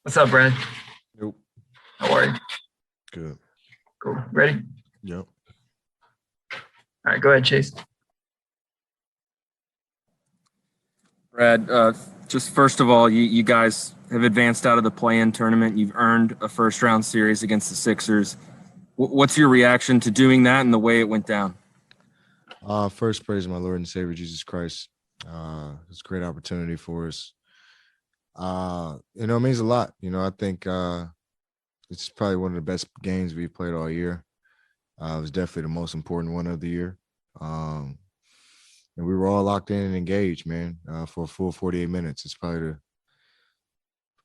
What's up, Brad? Nope. How are you? Good. Cool. Ready? Yep. All right, go ahead, Chase. Brad, just first of all, you guys have advanced out of the play-in tournament. You've earned a first-round series against the Sixers. What's your reaction to doing that and the way it went down? First, praise my Lord and Savior Jesus Christ. It's a great opportunity for us. It means a lot. I think it's probably one of the best games we've played all year. It was definitely the most important one of the year. And we were all locked in and engaged, man, for a full 48 minutes. It's probably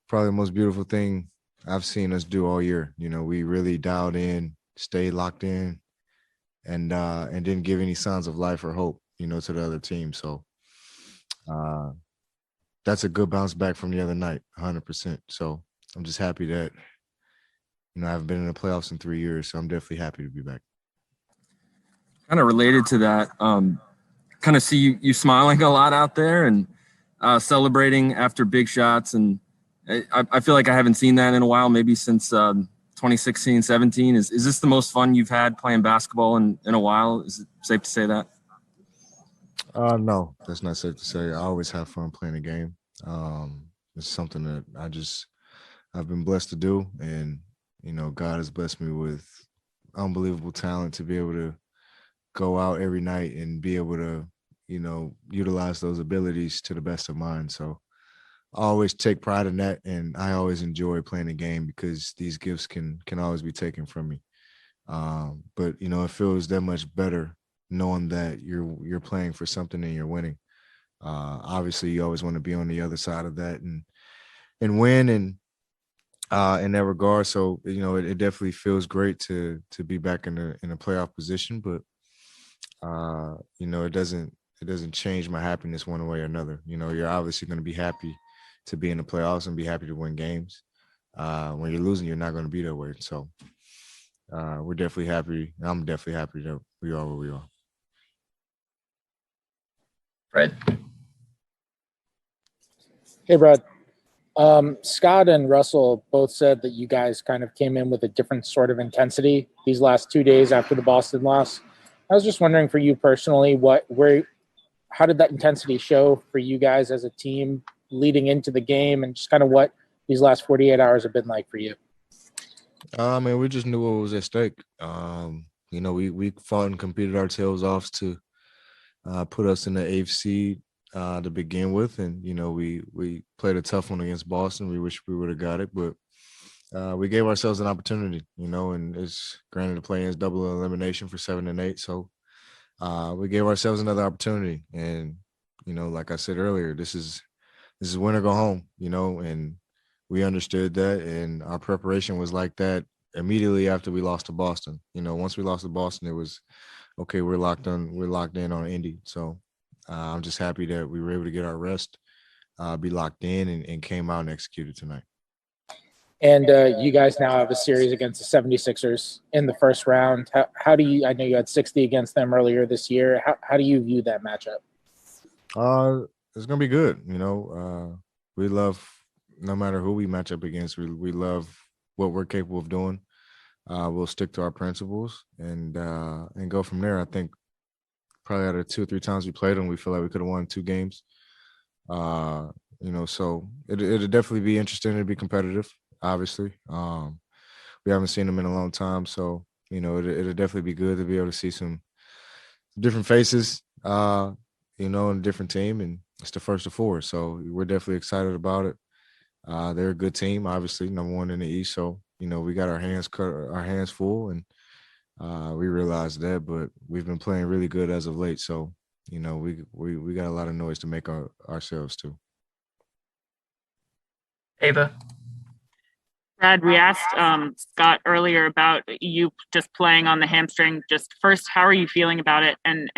the most beautiful thing I've seen us do all year. We really dialed in, stayed locked in, and didn't give any signs of life or hope, to the other team. So that's a good bounce back from the other night, 100%. So I'm just happy that, I haven't been in the playoffs in 3 years, so I'm definitely happy to be back. Kind of related to that, kind of see you smiling a lot out there and celebrating after big shots. And I feel like I haven't seen that in a while, maybe since 2016, 17. Is this the most fun you've had playing basketball in a while? Is it safe to say that? No, that's not safe to say. I always have fun playing a game. It's something that I've been blessed to do. And, God has blessed me with unbelievable talent to be able to go out every night and be able to, utilize those abilities to the best of mine. So I always take pride in that, and I always enjoy playing the game because these gifts can always be taken from me. But it feels that much better knowing that you're playing for something and you're winning. Obviously, you always want to be on the other side of that and win and in that regard. So it definitely feels great to be back in a playoff position, but it doesn't change my happiness one way or another. You're obviously going to be happy to be in the playoffs and be happy to win games. When you're losing, you're not going to be that way. So we're definitely happy. I'm definitely happy that we are where we are. Fred. Hey, Brad. Scott and Russell both said that you guys kind of came in with a different sort of intensity these last 2 days after the Boston loss. I was just wondering for you personally, how did that intensity show for you guys as a team leading into the game, and just kind of what these last 48 hours have been like for you? We just knew what was at stake. We fought and competed our tails off to put us in the eighth seed to begin with, and we played a tough one against Boston. We wish we would have got it, but we gave ourselves an opportunity. And it's granted the play-in is double elimination for 7 and 8, so we gave ourselves another opportunity. And like I said earlier, this is win or go home. And we understood that, and our preparation was like that immediately after we lost to Boston. Once we lost to Boston, it was okay. We're locked in on IND. So I'm just happy that we were able to get our rest, be locked in, and came out and executed tonight. And you guys now have a series against the 76ers in the first round. How do you – I know you had 60 against them earlier this year. How do you view that matchup? It's going to be good. We love – no matter who we match up against, we love what we're capable of doing. We'll stick to our principles and go from there. I think probably out of 2 or 3 times we played them, we feel like we could have won 2 games. So it'll definitely be interesting to be competitive. Obviously, we haven't seen them in a long time, so it'll definitely be good to be able to see some different faces, in a different team, and it's the first of 4, so we're definitely excited about it. They're a good team, obviously, number 1 in the East, so we got our hands full, and we realized that, but we've been playing really good as of late, so we got a lot of noise to make ourselves too. Ava. Brad, we asked Scott earlier about you just playing on the hamstring. Just first, how are you feeling about it? And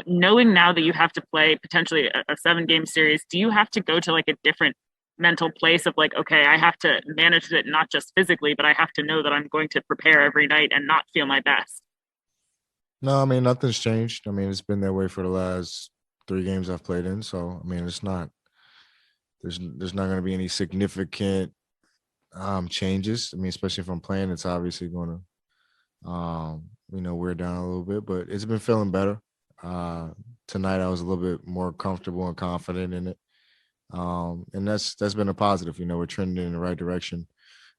knowing now that you have to play potentially a 7-game series, do you have to go to like a different mental place of like, okay, I have to manage it not just physically, but I have to know that I'm going to prepare every night and not feel my best? No, nothing's changed. It's been that way for the last 3 games I've played in. So, it's not there's not going to be any significant changes. I mean, especially if I'm playing, it's obviously going to wear down a little bit, but it's been feeling better. Tonight I was a little bit more comfortable and confident in it. And that's been a positive. We're trending in the right direction.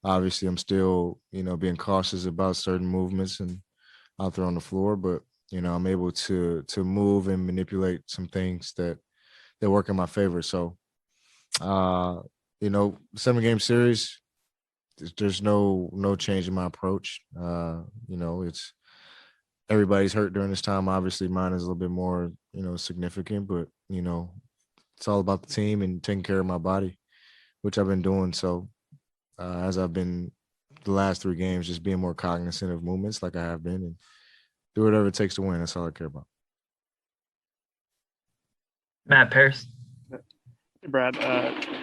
Obviously, I'm still, being cautious about certain movements and out there on the floor, but I'm able to move and manipulate some things that work in my favor. So, 7-game series, there's no change in my approach. It's everybody's hurt during this time. Obviously, mine is a little bit more, significant, but it's all about the team and taking care of my body, which I've been doing. So, as I've been the last 3 games, just being more cognizant of movements like I have been, and do whatever it takes to win. That's all I care about. Matt Paris. Hey, Brad,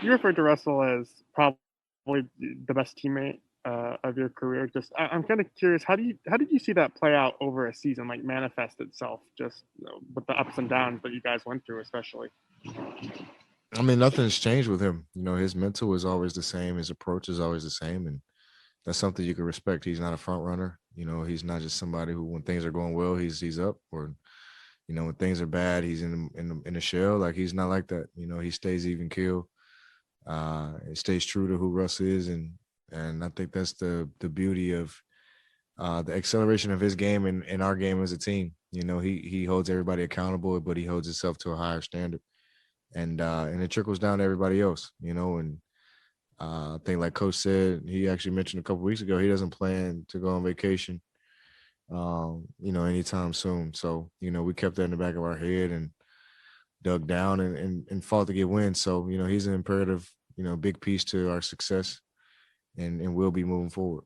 you referred to Russell as probably the best teammate of your career. Just, I'm kind of curious, how did you see that play out over a season, like manifest itself, just with the ups and downs that you guys went through, especially? I mean, nothing's changed with him. His mental is always the same. His approach is always the same, and that's something you can respect. He's not a front runner. He's not just somebody who, when things are going well, he's up, or when things are bad, he's in the shell. Like, he's not like that. He stays even keel. It stays true to who Russ is, and I think that's the beauty of the acceleration of his game and our game as a team. He holds everybody accountable, but he holds himself to a higher standard, and it trickles down to everybody else. And I think, like Coach said, he actually mentioned a couple weeks ago, he doesn't plan to go on vacation, anytime soon. So, we kept that in the back of our head and dug down and fought to get wins. So, he's an imperative, big piece to our success, and we'll be moving forward.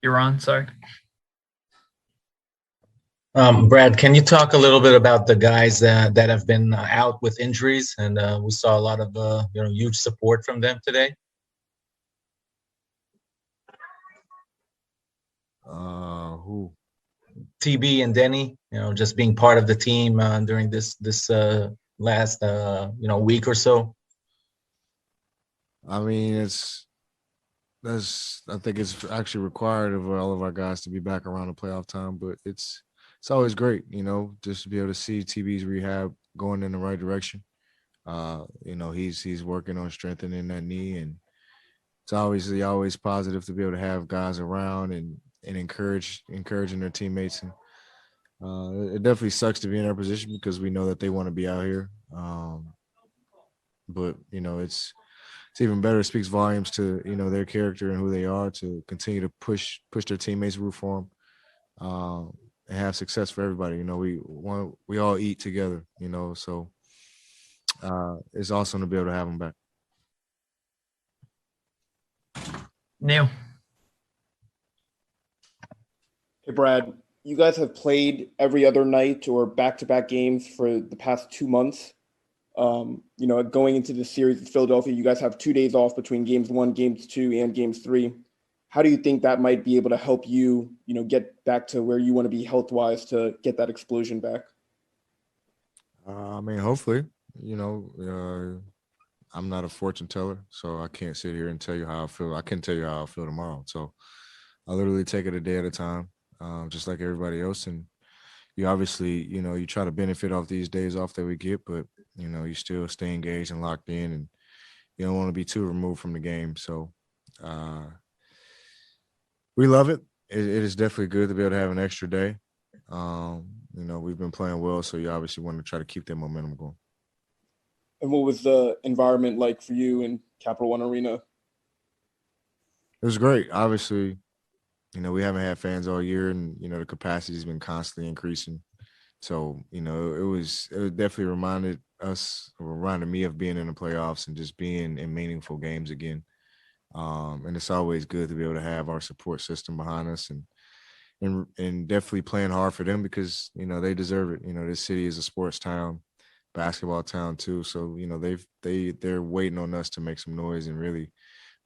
You're on, sorry. Brad, can you talk a little bit about the guys that have been out with injuries? And we saw a lot of huge support from them today. Who? TB and Denny, just being part of the team during this last week or so. I mean, I think it's actually required of all of our guys to be back around the playoff time, but it's always great, just to be able to see TB's rehab going in the right direction. He's working on strengthening that knee, and it's obviously always positive to be able to have guys around and encouraging their teammates. And it definitely sucks to be in our position because we know that they want to be out here. But it's even better. It speaks volumes to their character and who they are to continue to push their teammates, root for them, and have success for everybody. We all eat together. So it's awesome to be able to have them back. Neil. Hey, Brad, you guys have played every other night or back-to-back games for the past 2 months. Going into the series with Philadelphia, you guys have 2 days off between games 1, games 2, and games 3. How do you think that might be able to help you, get back to where you want to be health-wise to get that explosion back? I mean, hopefully, I'm not a fortune teller, so I can't sit here and tell you how I feel. I can tell you how I feel tomorrow. So I literally take it a day at a time, just like everybody else. And you obviously, you try to benefit off these days off that we get, but, you still stay engaged and locked in, and you don't want to be too removed from the game. So we love it. It is definitely good to be able to have an extra day. We've been playing well, so you obviously want to try to keep that momentum going. And what was the environment like for you in Capital One Arena? It was great. Obviously, we haven't had fans all year, and, the capacity has been constantly increasing. So, it definitely reminded me of being in the playoffs and just being in meaningful games again. And it's always good to be able to have our support system behind us and definitely playing hard for them because, they deserve it. This city is a sports town, basketball town too. So, they're waiting on us to make some noise and really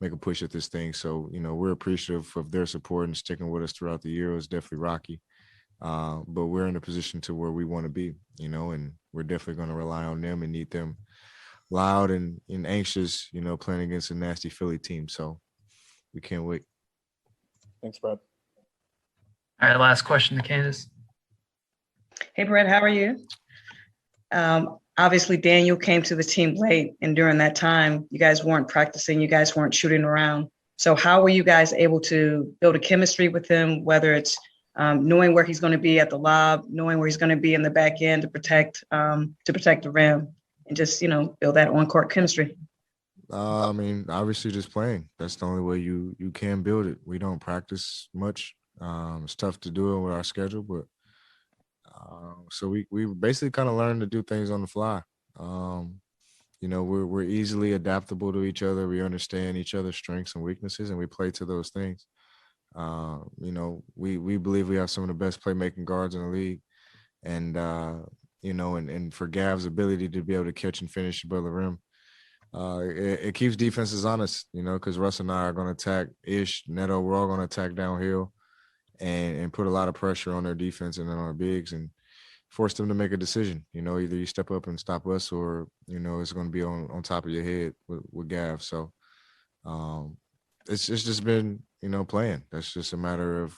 make a push at this thing. So, we're appreciative of their support and sticking with us throughout the year. It was definitely rocky. But we're in a position to where we want to be, and we're definitely going to rely on them and need them loud and anxious, playing against a nasty Philly team. So we can't wait. Thanks, Brad. All right, last question to Candace. Hey, Brett, how are you? Obviously, Daniel came to the team late, and during that time, you guys weren't practicing, you guys weren't shooting around. So how were you guys able to build a chemistry with him, whether it's knowing where he's going to be at the lob, knowing where he's going to be in the back end to protect the rim, and just, build that on-court chemistry? Obviously just playing. That's the only way you can build it. We don't practice much. It's tough to do it with our schedule, but so we basically kind of learn to do things on the fly. We're easily adaptable to each other. We understand each other's strengths and weaknesses, and we play to those things. We believe we have some of the best playmaking guards in the league, and and for Gav's ability to be able to catch and finish above the rim, it keeps defenses honest. Because Russ and I are going to attack Ish, Neto. We're all going to attack downhill, and put a lot of pressure on their defense and on our bigs and force them to make a decision. Either you step up and stop us, or it's going to be on top of your head with Gav. So it's just been playing. That's just a matter of,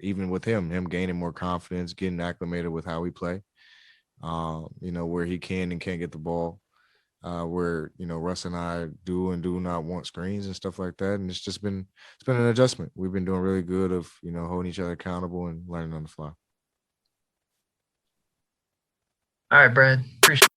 even with him gaining more confidence, getting acclimated with how we play. Where he can and can't get the ball. Where Russ and I do and do not want screens and stuff like that, and it's been an adjustment. We've been doing really good of holding each other accountable and learning on the fly. All right, Brad. Appreciate